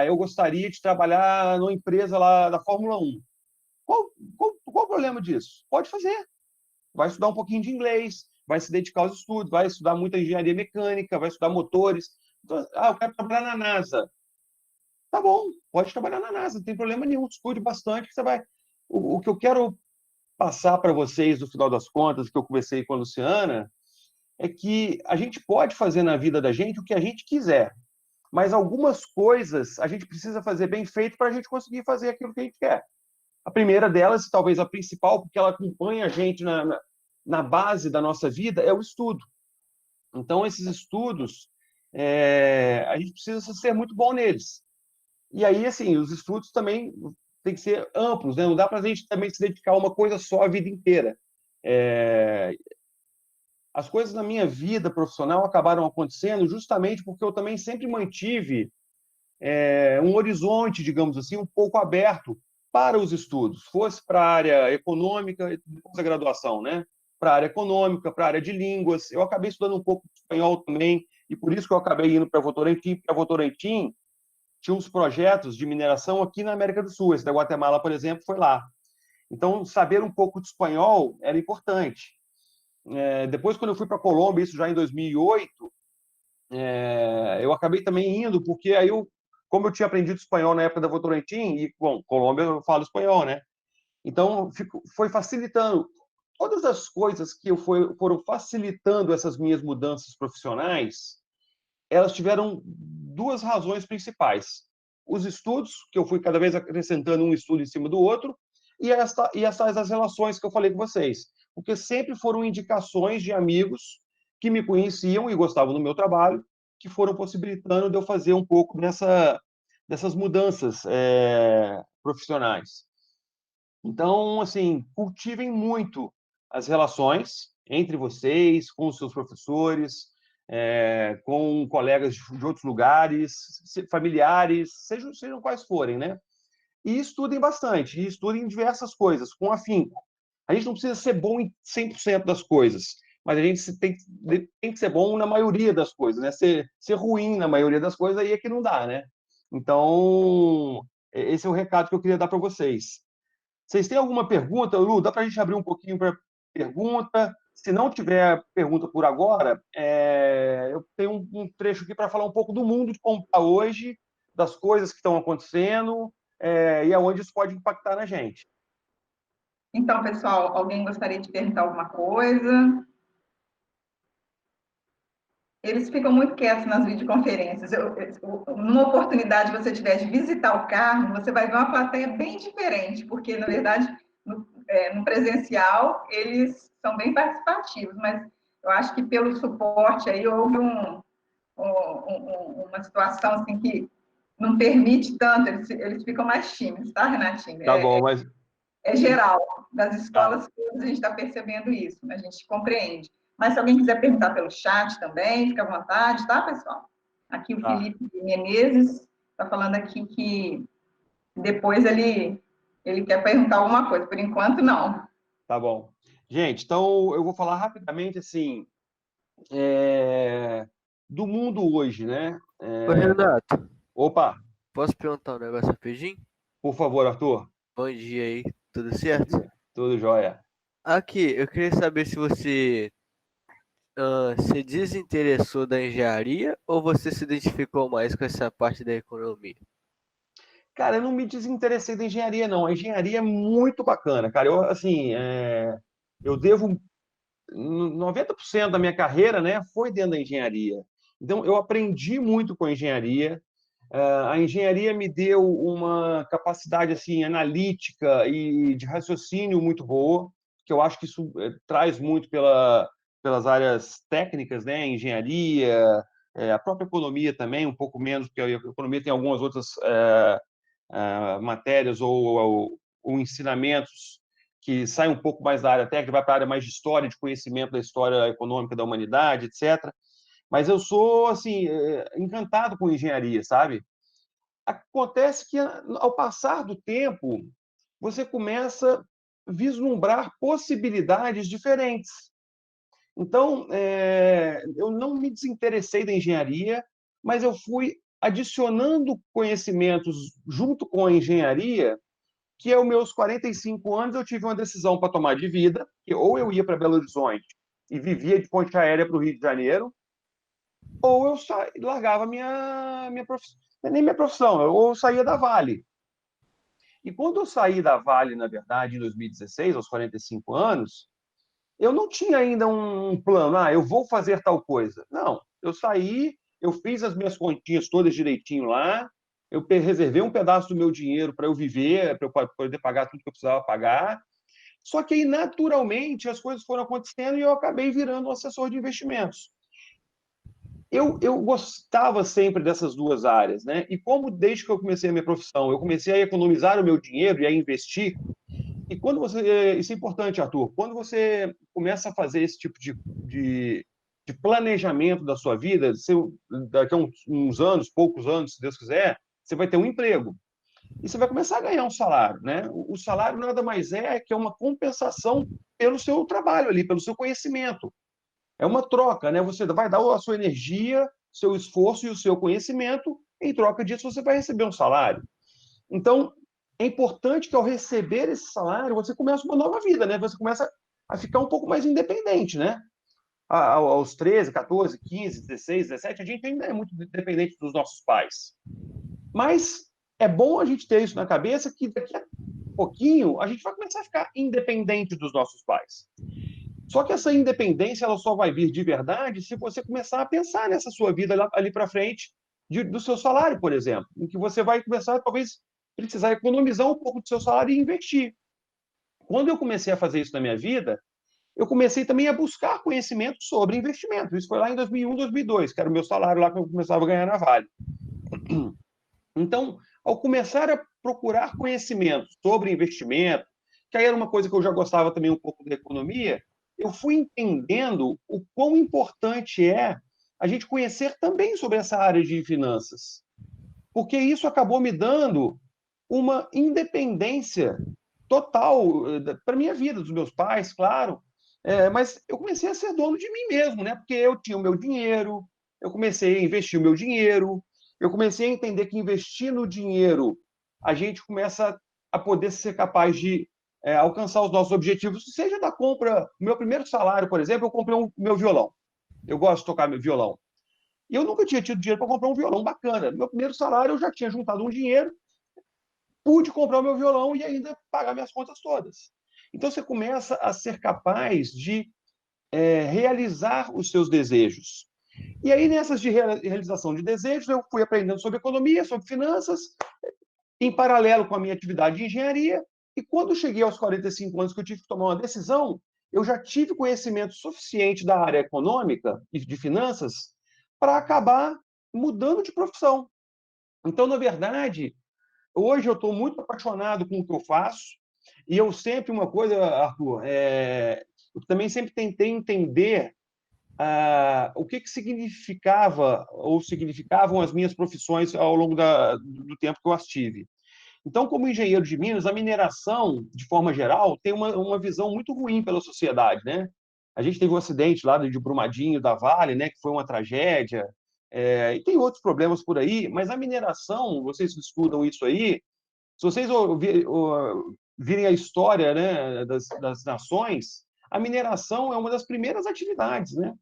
eu gostaria de trabalhar numa empresa lá da Fórmula 1. Qual o problema disso? Pode fazer. Vai estudar um pouquinho de inglês, vai se dedicar aos estudos, vai estudar muita engenharia mecânica, vai estudar motores. Então, eu quero trabalhar na NASA. Tá bom, pode trabalhar na NASA, não tem problema nenhum, estude bastante, que você vai. O que eu quero passar para vocês, no final das contas, que eu conversei com a Luciana, é que a gente pode fazer na vida da gente o que a gente quiser, mas algumas coisas a gente precisa fazer bem feito para a gente conseguir fazer aquilo que a gente quer. A primeira delas, talvez a principal, porque ela acompanha a gente na base da nossa vida, é o estudo. Então, esses estudos, a gente precisa ser muito bom neles. E aí, assim, os estudos também têm que ser amplos, né? Não dá para a gente também se dedicar a uma coisa só a vida inteira. As coisas na minha vida profissional acabaram acontecendo justamente porque eu também sempre mantive um horizonte, digamos assim, um pouco aberto para os estudos, fosse para a área econômica, depois da graduação, né? Para a área econômica, para a área de línguas. Eu acabei estudando um pouco de espanhol também, e por isso que eu acabei indo para Votorantim, porque a Votorantim tinha uns projetos de mineração aqui na América do Sul. Esse da Guatemala, por exemplo, foi lá. Então, saber um pouco de espanhol era importante. Depois, quando eu fui para a Colômbia, isso já em 2008, eu acabei também indo, porque aí como eu tinha aprendido espanhol na época da Votorantim, e, bom, Colômbia eu falo espanhol, né? Então, foi facilitando. Todas as coisas que foram facilitando essas minhas mudanças profissionais, elas tiveram duas razões principais. Os estudos, que eu fui cada vez acrescentando um estudo em cima do outro, e essas relações que eu falei com vocês. Porque sempre foram indicações de amigos que me conheciam e gostavam do meu trabalho, que foram possibilitando de eu fazer um pouco dessas mudanças profissionais. Então, assim, cultivem muito as relações entre vocês, com os seus professores, com colegas de outros lugares, familiares, sejam quais forem, né? E estudem bastante, e estudem diversas coisas, com afinco. A gente não precisa ser bom em 100% das coisas, mas a gente tem que ser bom na maioria das coisas, né? Ser ruim na maioria das coisas, aí é que não dá, né? Então, esse é o recado que eu queria dar para vocês. Vocês têm alguma pergunta, Lu? Dá para a gente abrir um pouquinho para pergunta? Se não tiver pergunta por agora, eu tenho um trecho aqui para falar um pouco do mundo de como está hoje, das coisas que estão acontecendo, e aonde isso pode impactar na gente. Então, pessoal, alguém gostaria de perguntar alguma coisa? Eles ficam muito quietos nas videoconferências. Numa oportunidade, você tiver de visitar o carro, você vai ver uma plateia bem diferente, porque, na verdade, no presencial, eles são bem participativos, mas eu acho que pelo suporte aí houve uma situação assim que não permite tanto, eles ficam mais tímidos, tá, Renatinho? Tá bom, mas. É geral, das Tá, escolas todas a gente está percebendo isso, a gente compreende. Mas se alguém quiser perguntar pelo chat também, fica à vontade, tá, pessoal? Aqui o tá, Felipe Menezes está falando aqui que depois ele quer perguntar alguma coisa, por enquanto não. tá bom. Gente, então eu vou falar rapidamente assim do mundo hoje, né? Ô, Renato, Opa, posso perguntar um negócio rapidinho? por favor, Arthur. Bom dia aí, tudo certo? Tudo jóia. Aqui, eu queria saber se você se desinteressou da engenharia ou você se identificou mais com essa parte da economia? Cara, eu não me desinteressei da engenharia, não. A engenharia é muito bacana, cara. Eu, assim, eu devo 90% da minha carreira, né, foi dentro da engenharia. Então, eu aprendi muito com a engenharia. A engenharia me deu uma capacidade assim analítica e de raciocínio muito boa, que eu acho que isso traz muito pelas áreas técnicas, né, engenharia, a própria economia também, um pouco menos, porque a economia tem algumas outras matérias ou ensinamentos que saem um pouco mais da área técnica, vai para a área mais de história, de conhecimento da história econômica da humanidade, etc. Mas eu sou assim encantado com engenharia, sabe? Acontece que, ao passar do tempo, você começa a vislumbrar possibilidades diferentes. Então, eu não me desinteressei da engenharia, mas eu fui adicionando conhecimentos junto com a engenharia, que aos meus 45 anos eu tive uma decisão para tomar de vida, que ou eu ia para Belo Horizonte e vivia de ponte aérea para o Rio de Janeiro, ou eu largava minha profissão, nem minha profissão, ou eu saía da Vale. E quando eu saí da Vale, na verdade, em 2016, aos 45 anos, eu não tinha ainda um plano, eu vou fazer tal coisa. Não, eu saí, eu fiz as minhas continhas todas direitinho lá, eu reservei um pedaço do meu dinheiro para eu viver, para eu poder pagar tudo que eu precisava pagar. Só que aí, naturalmente, as coisas foram acontecendo e eu acabei virando um assessor de investimentos. Eu gostava sempre dessas duas áreas, né? E como desde que eu comecei a minha profissão, eu comecei a economizar o meu dinheiro e a investir, e quando você. Isso é importante, Arthur. Quando você começa a fazer esse tipo de planejamento da sua vida, daqui a uns anos, poucos anos, se Deus quiser, você vai ter um emprego. E você vai começar a ganhar um salário, né? O salário nada mais é que uma compensação pelo seu trabalho ali, pelo seu conhecimento. É uma troca, né? Você vai dar a sua energia, seu esforço e o seu conhecimento, em troca disso você vai receber um salário. Então, é importante que ao receber esse salário, você comece uma nova vida, né? Você começa a ficar um pouco mais independente, né? Aos 13, 14, 15, 16, 17, a gente ainda é muito dependente dos nossos pais. Mas é bom a gente ter isso na cabeça que daqui a pouquinho a gente vai começar a ficar independente dos nossos pais. Só que essa independência ela só vai vir de verdade se você começar a pensar nessa sua vida ali para frente, do seu salário, por exemplo, em que você vai começar, talvez, precisar economizar um pouco do seu salário e investir. Quando eu comecei a fazer isso na minha vida, eu comecei também a buscar conhecimento sobre investimento. Isso foi lá em 2001, 2002, que era o meu salário lá que eu começava a ganhar na Vale. Então, ao começar a procurar conhecimento sobre investimento, que aí era uma coisa que eu já gostava também um pouco da economia, eu fui entendendo o quão importante é a gente conhecer também sobre essa área de finanças. Porque isso acabou me dando uma independência total para a minha vida, dos meus pais, claro, mas eu comecei a ser dono de mim mesmo, né? Porque eu tinha o meu dinheiro, eu comecei a investir o meu dinheiro, eu comecei a entender que investir no dinheiro, a gente começa a poder ser capaz de alcançar os nossos objetivos, seja da compra. Meu primeiro salário, por exemplo, eu comprei meu violão. Eu gosto de tocar meu violão. E eu nunca tinha tido dinheiro para comprar um violão bacana. Meu primeiro salário, eu já tinha juntado um dinheiro, pude comprar o meu violão e ainda pagar minhas contas todas. Então, você começa a ser capaz de realizar os seus desejos. E aí, nessas de realização de desejos, eu fui aprendendo sobre economia, sobre finanças, em paralelo com a minha atividade de engenharia. E quando cheguei aos 45 anos que eu tive que tomar uma decisão, eu já tive conhecimento suficiente da área econômica e de finanças para acabar mudando de profissão. Então, na verdade, hoje eu estou muito apaixonado com o que eu faço, e eu sempre, uma coisa, Arthur, eu também sempre tentei entender o que significava ou significavam as minhas profissões ao longo do tempo que eu as tive. Então, como engenheiro de Minas, a mineração, de forma geral, tem uma visão muito ruim pela sociedade, né? A gente teve um acidente lá de Brumadinho, da Vale, né, que foi uma tragédia, e tem outros problemas por aí, mas a mineração, vocês estudam isso aí, se vocês virem a história, né, das nações, a mineração é uma das primeiras atividades, né?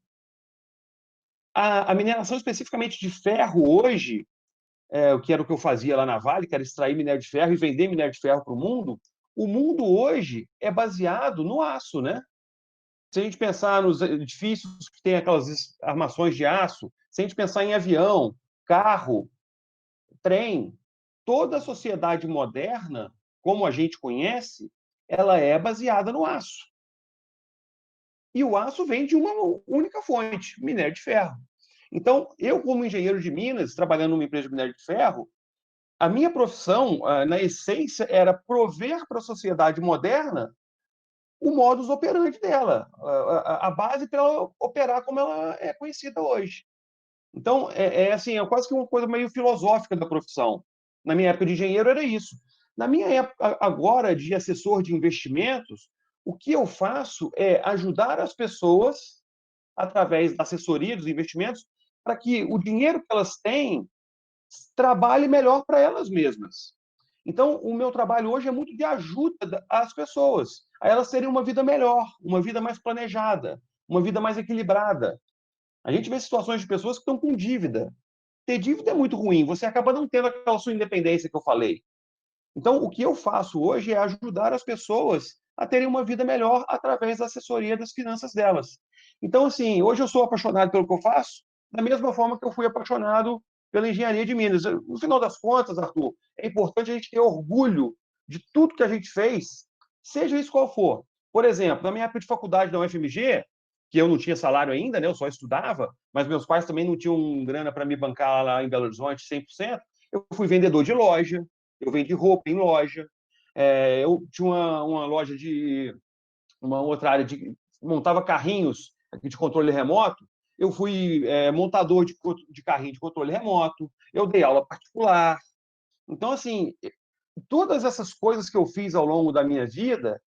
A mineração especificamente de ferro hoje, o que era o que eu fazia lá na Vale, que era extrair minério de ferro e vender minério de ferro para o mundo hoje é baseado no aço, né? Se a gente pensar nos edifícios que têm aquelas armações de aço, se a gente pensar em avião, carro, trem, toda a sociedade moderna, como a gente conhece, ela é baseada no aço. E o aço vem de uma única fonte, minério de ferro. Então, eu, como engenheiro de Minas, trabalhando numa empresa de minério de ferro, a minha profissão, na essência, era prover para a sociedade moderna o modus operandi dela, a base para ela operar como ela é conhecida hoje. Então, assim, é quase que uma coisa meio filosófica da profissão. Na minha época de engenheiro era isso. Na minha época agora de assessor de investimentos, o que eu faço é ajudar as pessoas, através da assessoria dos investimentos, para que o dinheiro que elas têm trabalhe melhor para elas mesmas. Então, o meu trabalho hoje é muito de ajuda às pessoas, a elas terem uma vida melhor, uma vida mais planejada, uma vida mais equilibrada. A gente vê situações de pessoas que estão com dívida. Ter dívida é muito ruim, você acaba não tendo aquela sua independência que eu falei. Então, o que eu faço hoje é ajudar as pessoas a terem uma vida melhor através da assessoria das finanças delas. Então, assim, hoje eu sou apaixonado pelo que eu faço, da mesma forma que eu fui apaixonado pela engenharia de Minas. No final das contas, Arthur, é importante a gente ter orgulho de tudo que a gente fez, seja isso qual for. Por exemplo, na minha época de faculdade da UFMG, que eu não tinha salário ainda, né, eu só estudava, mas meus pais também não tinham grana para me bancar lá em Belo Horizonte 100%, eu fui vendedor de loja, eu vendi roupa em loja, eu tinha uma loja de uma outra área de montava carrinhos de controle remoto. Eu fui montador de carrinho de controle remoto. Eu dei aula particular. Então, assim, todas essas coisas que eu fiz ao longo da minha vida,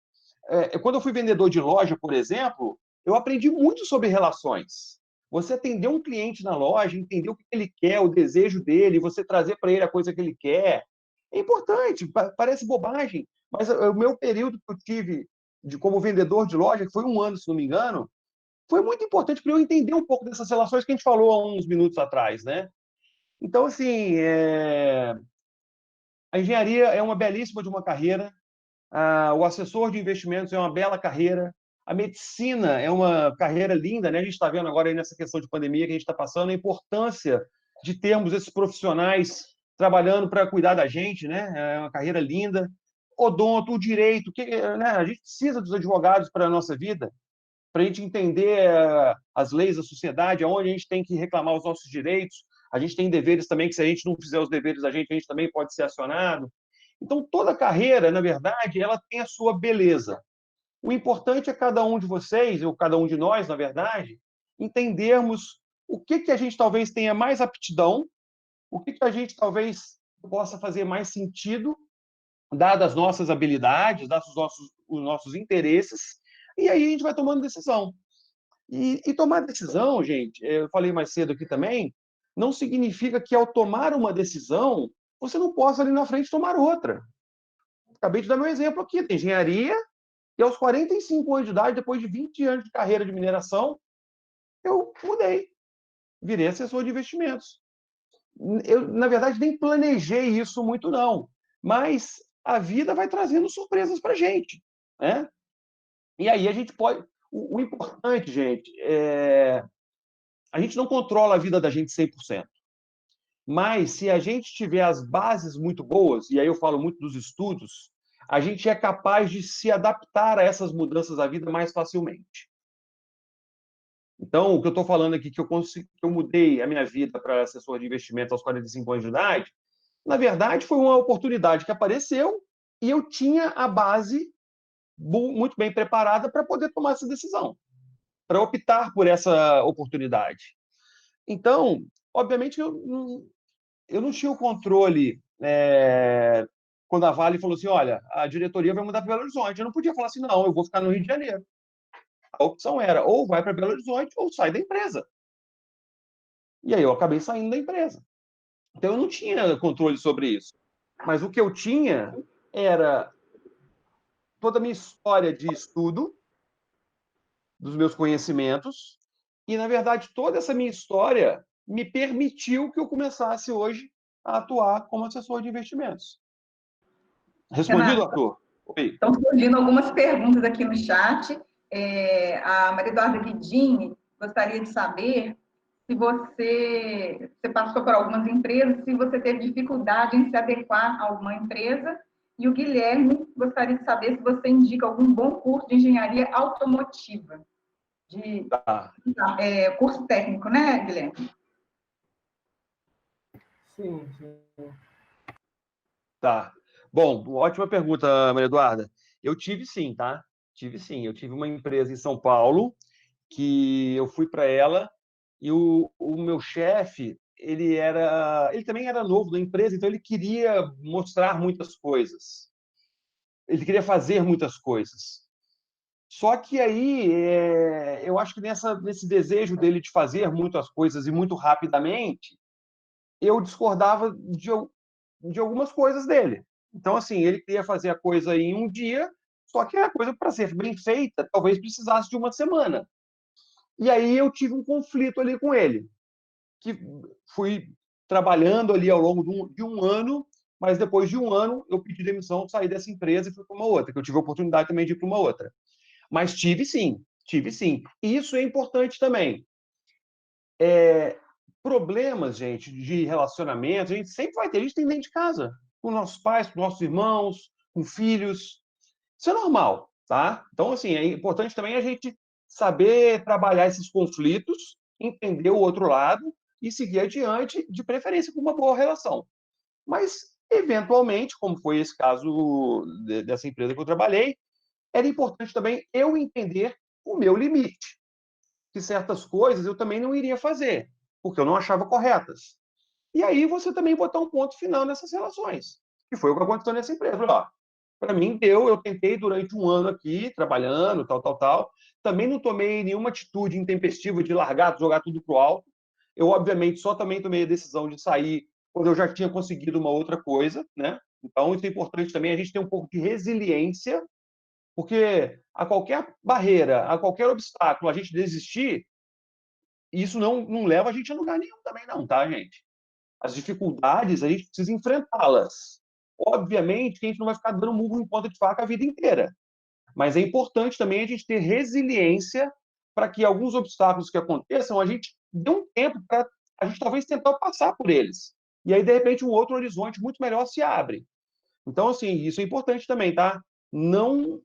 quando eu fui vendedor de loja, por exemplo, eu aprendi muito sobre relações. Você atender um cliente na loja, entender o que ele quer, o desejo dele, você trazer para ele a coisa que ele quer, é importante, parece bobagem, mas o meu período que eu tive como vendedor de loja, que foi 1 ano, se não me engano, foi muito importante para eu entender um pouco dessas relações que a gente falou há uns minutos atrás, né? Então, assim, a engenharia é uma belíssima de uma carreira, o assessor de investimentos é uma bela carreira, a medicina é uma carreira linda, né? A gente está vendo agora aí nessa questão de pandemia que a gente está passando, a importância de termos esses profissionais trabalhando para cuidar da gente, né? É uma carreira linda. Odonto, o direito, né? A gente precisa dos advogados para a nossa vida, para a gente entender as leis da sociedade, aonde a gente tem que reclamar os nossos direitos. A gente tem deveres também, que se a gente não fizer os deveres da gente, a gente também pode ser acionado. Então, toda carreira, na verdade, ela tem a sua beleza. O importante é cada um de vocês, ou cada um de nós, na verdade, entendermos o que a gente talvez tenha mais aptidão, o que a gente talvez possa fazer mais sentido, dadas as nossas habilidades, dados os nossos interesses, e aí a gente vai tomando decisão. E tomar decisão, gente, eu falei mais cedo aqui também, não significa que ao tomar uma decisão, você não possa ali na frente tomar outra. Acabei de dar meu exemplo aqui, tem engenharia, e aos 45 anos de idade, depois de 20 anos de carreira de mineração, eu mudei, virei assessor de investimentos. Eu, na verdade, nem planejei isso muito, não, mas a vida vai trazendo surpresas para a gente, né? E aí a gente pode... O importante, gente, a gente não controla a vida da gente 100%. Mas, se a gente tiver as bases muito boas, e aí eu falo muito dos estudos, a gente é capaz de se adaptar a essas mudanças da vida mais facilmente. Então, o que eu estou falando aqui, que eu mudei a minha vida para assessor de investimento aos 45 anos de idade, na verdade, foi uma oportunidade que apareceu e eu tinha a base muito bem preparada para poder tomar essa decisão, para optar por essa oportunidade. Então, obviamente, eu não tinha o controle quando a Vale falou assim, olha, a diretoria vai mudar para Belo Horizonte. Eu não podia falar assim, não, eu vou ficar no Rio de Janeiro. A opção era ou vai para Belo Horizonte ou sai da empresa. E aí eu acabei saindo da empresa. Então eu não tinha controle sobre isso. Mas o que eu tinha era toda a minha história de estudo, dos meus conhecimentos, e, na verdade, toda essa minha história me permitiu que eu começasse hoje a atuar como assessor de investimentos. Respondido, Renato, Arthur? Oi. estão surgindo algumas perguntas aqui no chat. A Maria Eduarda Guidini gostaria de saber se você passou por algumas empresas, se você teve dificuldade em se adequar a alguma empresa. E o Guilherme gostaria de saber se você indica algum bom curso de engenharia automotiva, curso técnico, né, Guilherme? Sim, sim. Tá. Bom, ótima pergunta, Maria Eduarda. Eu tive sim, tá? Tive sim. Eu tive uma empresa em São Paulo que eu fui para ela e o meu chefe, ele também era novo na empresa, então ele queria mostrar muitas coisas. Ele queria fazer muitas coisas. Só que aí, eu acho que nesse desejo dele de fazer muitas coisas e muito rapidamente, eu discordava de algumas coisas dele. Então, assim, ele queria fazer a coisa em um dia, só que a coisa, para ser bem feita, talvez precisasse de uma semana. E aí eu tive um conflito ali com ele, que fui trabalhando ali ao longo de um ano, mas depois de um ano eu pedi demissão, saí dessa empresa e fui para uma outra, que eu tive a oportunidade também de ir para uma outra. Mas tive sim, tive sim. E isso é importante também. Problemas, gente, de relacionamento, a gente sempre vai ter, a gente tem dentro de casa, com nossos pais, com nossos irmãos, com filhos. Isso é normal, tá? Então, assim, é importante também a gente saber trabalhar esses conflitos, entender o outro lado e seguir adiante, de preferência com uma boa relação. Mas, eventualmente, como foi esse caso dessa empresa que eu trabalhei, era importante também eu entender o meu limite, que certas coisas eu também não iria fazer, porque eu não achava corretas. E aí você também botar um ponto final nessas relações, que foi o que aconteceu nessa empresa. Ó, para mim deu, eu tentei durante um ano aqui, trabalhando, tal. Também não tomei nenhuma atitude intempestiva de largar, de jogar tudo pro alto. Eu, obviamente, só também tomei a decisão de sair quando eu já tinha conseguido uma outra coisa, né? Então, isso é importante também, a gente ter um pouco de resiliência, porque a qualquer barreira, a qualquer obstáculo, a gente desistir, isso não leva a gente a lugar nenhum também não, tá, gente? As dificuldades, a gente precisa enfrentá-las. Obviamente que a gente não vai ficar dando murro em ponta de faca a vida inteira, mas é importante também a gente ter resiliência para que alguns obstáculos que aconteçam, a gente dê um tempo para a gente talvez tentar passar por eles. E aí, de repente, um outro horizonte muito melhor se abre. Então, assim, isso é importante também, tá? Não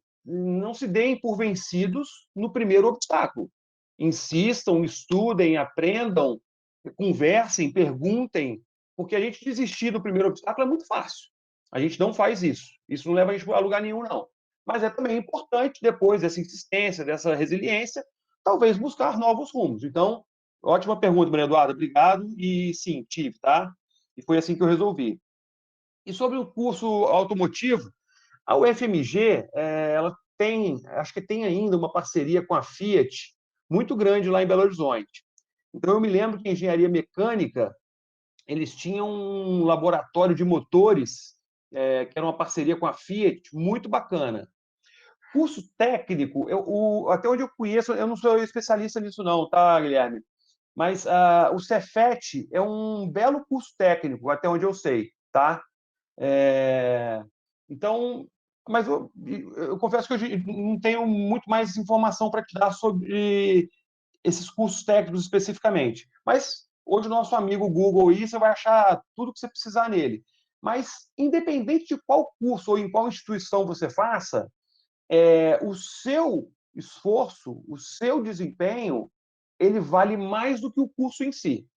se deem por vencidos no primeiro obstáculo. Insistam, estudem, aprendam, conversem, perguntem, porque a gente desistir do primeiro obstáculo é muito fácil. A gente não faz isso. Isso não leva a gente a lugar nenhum, não. Mas é também importante, depois dessa insistência, dessa resiliência, talvez buscar novos rumos. Então, ótima pergunta, Maria Eduarda. Obrigado. E sim, tive, tá? E foi assim que eu resolvi. E sobre o curso automotivo, a UFMG, ela tem, acho que tem ainda uma parceria com a Fiat muito grande lá em Belo Horizonte. Então, eu me lembro que em engenharia mecânica, eles tinham um laboratório de motores, que era uma parceria com a Fiat, muito bacana. Curso técnico, até onde eu conheço, eu não sou especialista nisso não, tá, Guilherme? Mas o Cefet é um belo curso técnico, até onde eu sei, tá? É, então, mas eu confesso que eu não tenho muito mais informação para te dar sobre esses cursos técnicos especificamente. Mas hoje o nosso amigo Google aí, você vai achar tudo que você precisar nele. Mas, independente de qual curso ou em qual instituição você faça, o seu esforço, o seu desempenho, ele vale mais do que o curso em si.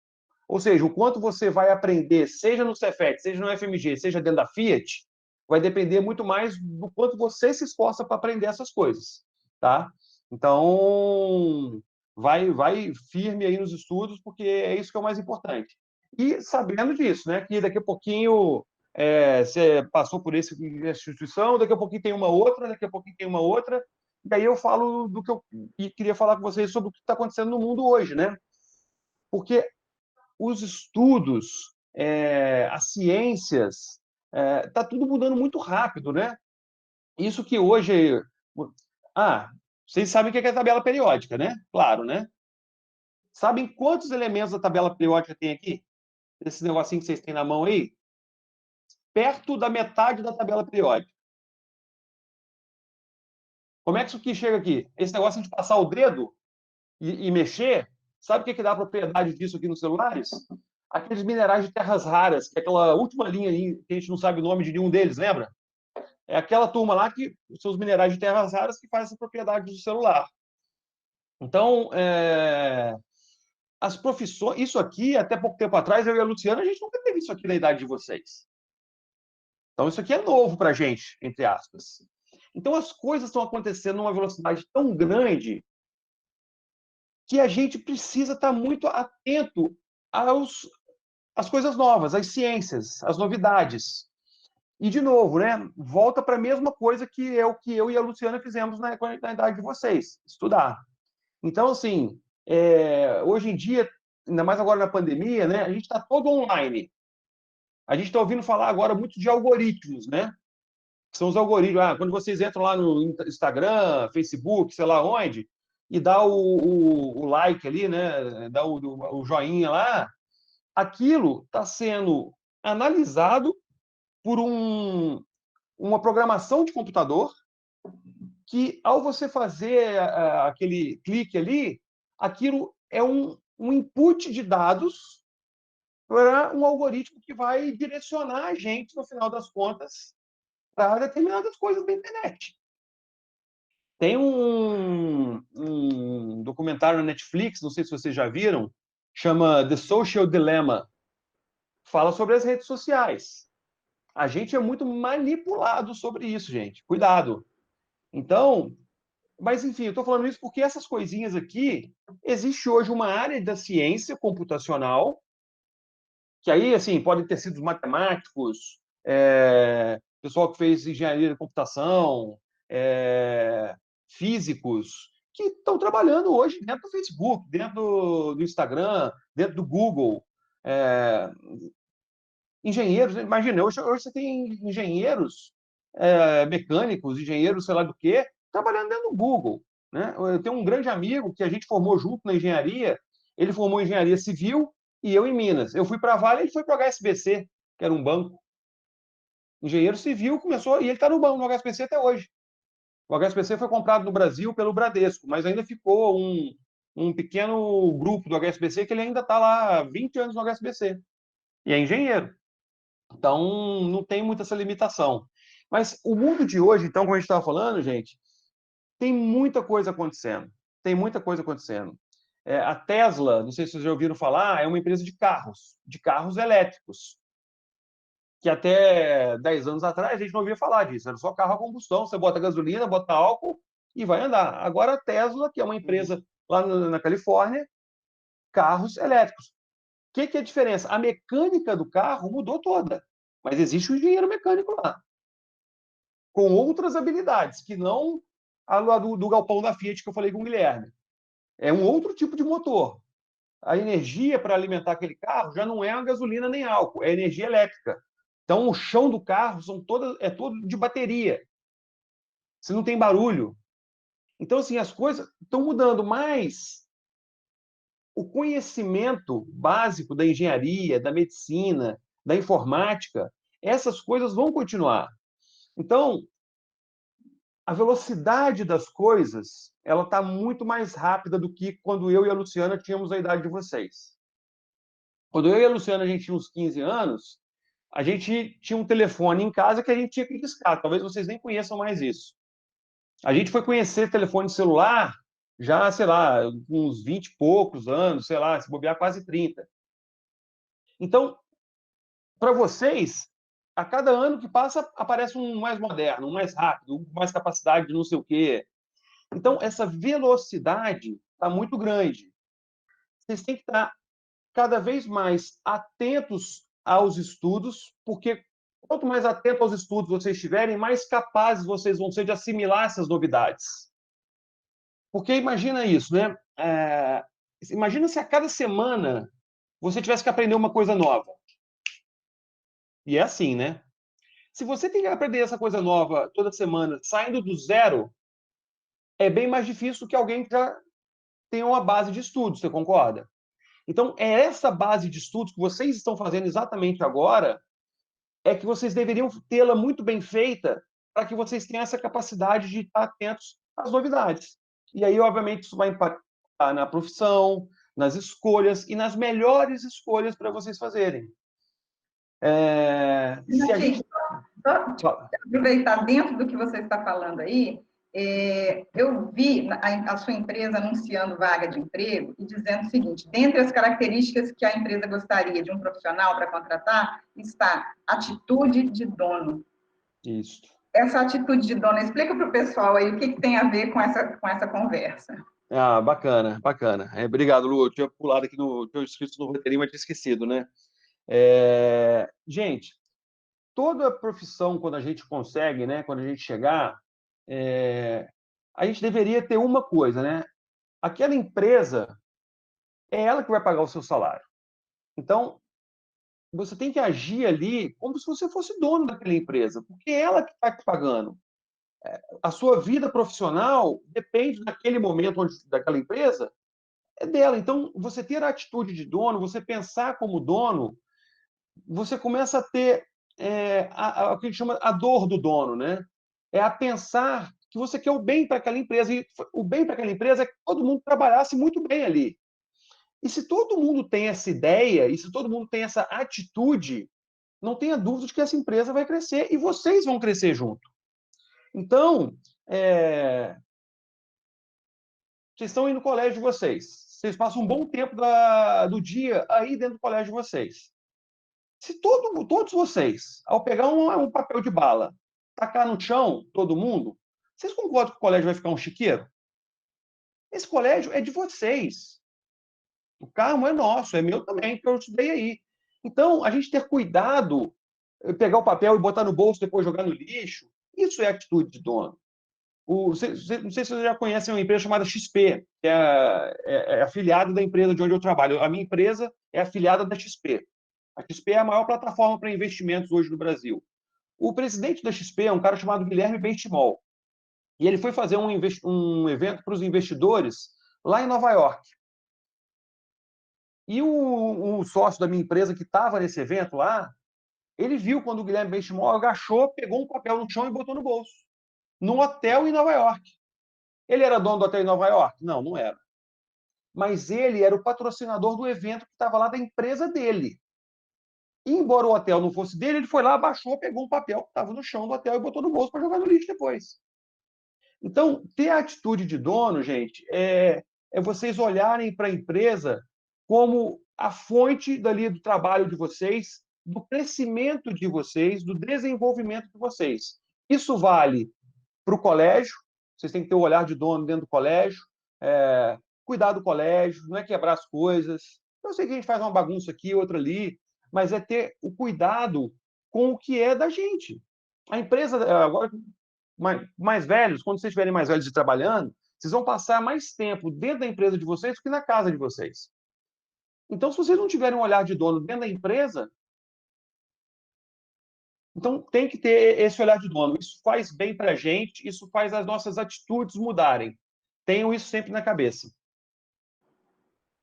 Ou seja, o quanto você vai aprender, seja no Cefet, seja no FMG, seja dentro da Fiat, vai depender muito mais do quanto você se esforça para aprender essas coisas, tá? Então, vai firme aí nos estudos, porque é isso que é o mais importante. E sabendo disso, né? Que daqui a pouquinho você passou por essa instituição, daqui a pouquinho tem uma outra, daqui a pouquinho tem uma outra, e aí eu falo do que eu queria falar com vocês sobre o que está acontecendo no mundo hoje, né? Porque os estudos, as ciências, está tudo mudando muito rápido, né? Isso que hoje... Ah, vocês sabem o que é a tabela periódica, né? Claro, né? Sabem quantos elementos da tabela periódica tem aqui? Esse negocinho que vocês têm na mão aí? Perto da metade da tabela periódica. Como é que isso aqui chega aqui? Esse negócio de passar o dedo e mexer, sabe o que dá a propriedade disso aqui nos celulares? Aqueles minerais de terras raras, que é aquela última linha ali, que a gente não sabe o nome de nenhum deles, lembra? É aquela turma lá que são os minerais de terras raras que fazem essa propriedade do celular. Então, as profissões, isso aqui, até pouco tempo atrás, eu e a Luciana, a gente nunca teve isso aqui na idade de vocês. Então, isso aqui é novo para a gente, entre aspas. Então, as coisas estão acontecendo numa velocidade tão grande que a gente precisa estar muito atento às coisas novas, às ciências, às novidades. E, de novo, né, volta para a mesma coisa que é o que eu e a Luciana fizemos na idade de vocês, estudar. Então, assim, hoje em dia, ainda mais agora na pandemia, né, a gente está todo online. A gente está ouvindo falar agora muito de algoritmos, né? São os algoritmos. Quando vocês entram lá no Instagram, Facebook, sei lá onde, e dá o like ali, né? Dá o joinha lá, aquilo está sendo analisado por uma programação de computador que, ao você fazer aquele clique ali, aquilo é um input de dados para um algoritmo que vai direcionar a gente, no final das contas, para determinadas coisas da internet. Tem um documentário na Netflix, não sei se vocês já viram, chama The Social Dilemma. Fala sobre as redes sociais. A gente é muito manipulado sobre isso, gente. Cuidado. Então, mas enfim, eu estou falando isso porque essas coisinhas aqui, existe hoje uma área da ciência computacional, que aí, assim, podem ter sido matemáticos, pessoal que fez engenharia de computação, físicos, que estão trabalhando hoje dentro do Facebook, dentro do Instagram, dentro do Google. Engenheiros, imagina, hoje você tem engenheiros mecânicos, engenheiros, sei lá do quê, trabalhando dentro do Google. Né? Eu tenho um grande amigo que a gente formou junto na engenharia, ele formou engenharia civil e eu em Minas. Eu fui para a Vale, ele foi para o HSBC, que era um banco. Engenheiro civil começou, e ele está no banco, no HSBC até hoje. O HSBC foi comprado no Brasil pelo Bradesco, mas ainda ficou um pequeno grupo do HSBC que ele ainda está lá há 20 anos no HSBC. E é engenheiro. Então, não tem muita essa limitação. Mas o mundo de hoje, então, como a gente estava falando, gente, tem muita coisa acontecendo. Tem muita coisa acontecendo. A Tesla, não sei se vocês já ouviram falar, é uma empresa de carros elétricos. Que até 10 anos atrás a gente não ouvia falar disso. Era só carro a combustão. Você bota gasolina, bota álcool e vai andar. Agora a Tesla, que é uma empresa lá na Califórnia, carros elétricos. O que é a diferença? A mecânica do carro mudou toda. Mas existe um engenheiro mecânico lá. Com outras habilidades, que não a do galpão da Fiat que eu falei com o Guilherme. É um outro tipo de motor. A energia para alimentar aquele carro já não é a gasolina nem álcool, é energia elétrica. Então, o chão do carro é todo de bateria. Você não tem barulho. Então, assim, as coisas estão mudando, mas o conhecimento básico da engenharia, da medicina, da informática, essas coisas vão continuar. Então, a velocidade das coisas, ela está muito mais rápida do que quando eu e a Luciana tínhamos a idade de vocês. Quando eu e a Luciana a gente tinha uns 15 anos, a gente tinha um telefone em casa que a gente tinha que discar. Talvez vocês nem conheçam mais isso. A gente foi conhecer telefone celular já, sei lá, uns 20 e poucos anos, sei lá, se bobear quase 30. Então, para vocês, a cada ano que passa, aparece um mais moderno, um mais rápido, um com mais capacidade de não sei o quê. Então, essa velocidade está muito grande. Vocês têm que estar cada vez mais atentos aos estudos, porque quanto mais atento aos estudos vocês estiverem, mais capazes vocês vão ser de assimilar essas novidades. Porque imagina isso, né? Imagina se a cada semana você tivesse que aprender uma coisa nova. E é assim, né? Se você tem que aprender essa coisa nova toda semana, saindo do zero, é bem mais difícil que alguém que já tenha uma base de estudos, você concorda? Então, é essa base de estudos que vocês estão fazendo exatamente agora, é que vocês deveriam tê-la muito bem feita para que vocês tenham essa capacidade de estar atentos às novidades. E aí, obviamente, isso vai impactar na profissão, nas escolhas e nas melhores escolhas para vocês fazerem. Se a gente... Só aproveitar dentro do que você está falando aí, eu vi a sua empresa anunciando vaga de emprego e dizendo o seguinte: dentre as características que a empresa gostaria de um profissional para contratar, está atitude de dono. Isso. Essa atitude de dono, explica para o pessoal aí o que tem a ver com essa conversa. Bacana, bacana. Obrigado, Lu. Eu tinha pulado aqui tinha escrito no roteirinho, mas tinha esquecido, né? Gente, toda profissão, quando a gente consegue, né, quando a gente chegar, a gente deveria ter uma coisa, né? Aquela empresa é ela que vai pagar o seu salário. Então, você tem que agir ali como se você fosse dono daquela empresa, porque é ela que está te pagando. A sua vida profissional depende daquele momento daquela empresa, é dela. Então, você ter a atitude de dono, você pensar como dono, você começa a ter o que a gente chama a dor do dono, né? É a pensar que você quer o bem para aquela empresa. E o bem para aquela empresa é que todo mundo trabalhasse muito bem ali. E se todo mundo tem essa ideia, e se todo mundo tem essa atitude, não tenha dúvida de que essa empresa vai crescer e vocês vão crescer junto. Então, vocês estão indo no colégio de vocês. Vocês passam um bom tempo do dia aí dentro do colégio de vocês. Se todos vocês, ao pegar um papel de bala, tacar no chão, todo mundo, vocês concordam que o colégio vai ficar um chiqueiro? Esse colégio é de vocês. O carro é nosso, é meu também, que eu estudei aí. Então, a gente ter cuidado, pegar o papel e botar no bolso, depois jogar no lixo, isso é atitude de dono. Não sei se vocês já conhecem uma empresa chamada XP, que é afiliada da empresa de onde eu trabalho. A minha empresa é afiliada da XP. A XP é a maior plataforma para investimentos hoje no Brasil. O presidente da XP é um cara chamado Guilherme Benchimol. E ele foi fazer um evento para os investidores lá em Nova York. E o sócio da minha empresa que estava nesse evento lá, ele viu quando o Guilherme Benchimol agachou, pegou um papel no chão e botou no bolso. Num hotel em Nova York. Ele era dono do hotel em Nova York? Não, não era. Mas ele era o patrocinador do evento que estava lá da empresa dele. E, embora o hotel não fosse dele, ele foi lá, abaixou, pegou um papel que estava no chão do hotel e botou no bolso para jogar no lixo depois. Então, ter a atitude de dono, gente, é vocês olharem para a empresa como a fonte dali do trabalho de vocês, do crescimento de vocês, do desenvolvimento de vocês. Isso vale para o colégio, vocês têm que ter o olhar de dono dentro do colégio, cuidar do colégio, não é quebrar as coisas. Eu sei que a gente faz uma bagunça aqui, outra ali, mas é ter o cuidado com o que é da gente. A empresa, agora, mais velhos, quando vocês estiverem mais velhos e trabalhando, vocês vão passar mais tempo dentro da empresa de vocês do que na casa de vocês. Então, se vocês não tiverem um olhar de dono dentro da empresa, então tem que ter esse olhar de dono. Isso faz bem para a gente, isso faz as nossas atitudes mudarem. Tenham isso sempre na cabeça.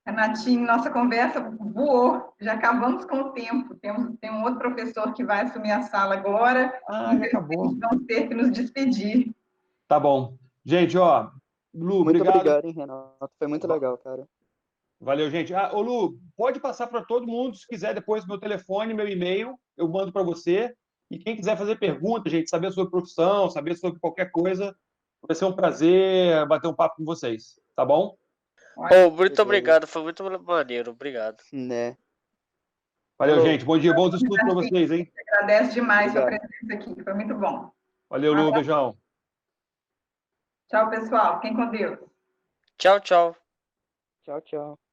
Renatinho, nossa conversa voou, já acabamos com o tempo. Tem um outro professor que vai assumir a sala agora. Já acabou. Vamos ter que nos despedir. Tá bom. Gente, ó, Lu, Muito obrigado. obrigado, hein, Renato. Foi muito legal, cara. Valeu, gente. Ô, Lu, pode passar para todo mundo, se quiser, depois meu telefone, meu e-mail, eu mando para você. E quem quiser fazer pergunta, gente, saber sobre profissão, saber sobre qualquer coisa, vai ser um prazer bater um papo com vocês, tá bom? Muito obrigado, foi muito maneiro, obrigado. Né? Valeu, gente. Bom dia, bons estudos para vocês, hein? Agradeço demais Obrigado. sua presença aqui, foi muito bom. Valeu, Lu, beijão. Tchau, pessoal. Fiquem com Deus. Tchau, tchau. Tchau, tchau.